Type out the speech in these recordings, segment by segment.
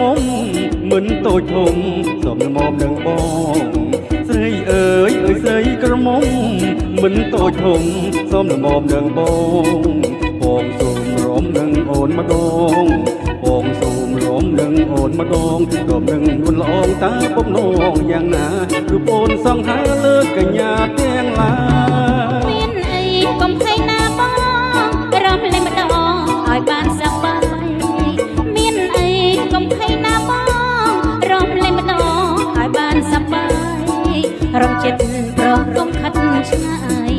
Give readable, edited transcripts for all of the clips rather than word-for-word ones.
មុំមិនតូចធំសូមល្មមនឹងបងស្រីអើយស្រីក្រមុំមិនតូចធំសូមល្មមនឹងបងសូមរំនឹងអូនម្ដងបងសូមរំនឹងអូនម្ដងរំនឹងនួនល្អងតើបំណងយ៉ាងណាគឺអូនសង្ហាលើកញ្ញាទាំងឡាយមានអីកុំភ័យណាបងរំលែងម្ដងឲ្យបានសប្បាយមានអីកុំភ័យណាបងរំលែងម្ដងឲ្យបានសប្បាយរំចិត្តប្រកុំខិតឆ្ងាយ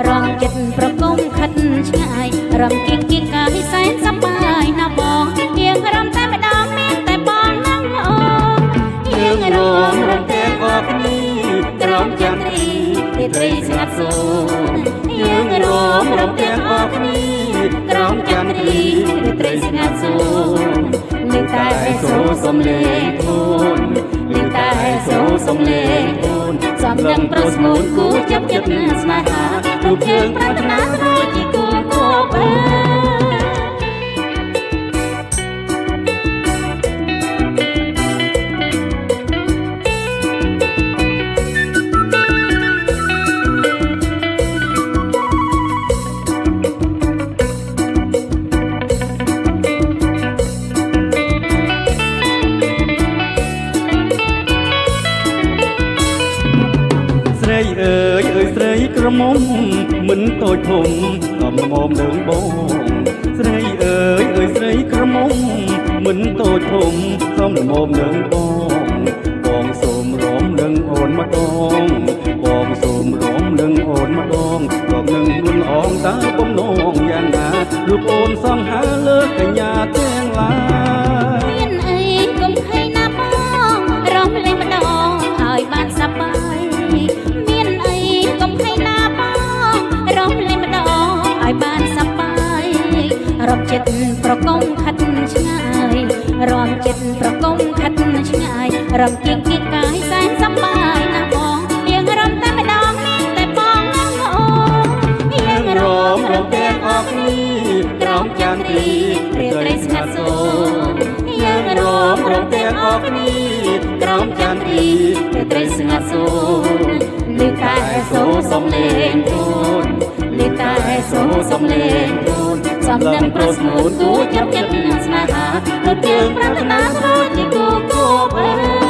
រំចិត្តប្រកុំខិតឆ្ងាយរំគៀងគៀងកាយសែនសប្បាយណាបងយើងរំតែម្ដងមានតែបងនឹងអូនយើងរំទាំងអស់គ្នាក្រំចាំទីត្រីស្ងាត់សូនយើងរំទាំងអស់គ្នាក្រំចាំទីត្រីស្ងាត់សូនលេងតែសូសំលេងខ្លួនលេងតែសូសំលេងខ្លួនសំនឹងប្រស្មូនគូចាប់ចិត្តស្នេហារូបយើងប្រាថ្នាធ្វើជាគូគូបើស្រីអើយស្រីក្រមុំមិនតូចធំតំមមនឹងបងស្រីអើយស្រីក្រមុំមិនតូចធំតំមមនឹងបងសូមរំនឹងអូនម្ដងបងសូមរំនឹងអូនម្ដងរំនឹងនួនអងតើបំណងយ៉ាងណារូបអូនសង្ហាលើកញ្ញាទាំងឡាយមានអីកុំភ័យណាបងរំលែងម្ដងឲ្យបានសប្បាយមានអីកុំភ័យណាបងរំលែងម្ដងឲ្យបានសប្បាយរំចិត្តប្រកុំខិតឆ្ងាយរំចិត្តប្រកុំខិតឆ្ងាយរំគៀងគៀងកាយសែនសប្បាយណាបងយើងរំតែម្ដងមានតែបងនឹងអូនយើងរំទាំងអស់គ្នាក្រំចាំទីត្រីស្ងាត់សូនយើងរំទាំងអស់គ្នាក្រំចាំទីត្រីស្ងាត់សូនលេងតែសូសំលេងខ្លួនលេងតែសូសំលេងខ្លួនសំនឹងប្រស្មូនគូចាប់ចិត្តស្នេហាដូចយើងប្រាថ្នាធ្វើជាគូគូបើ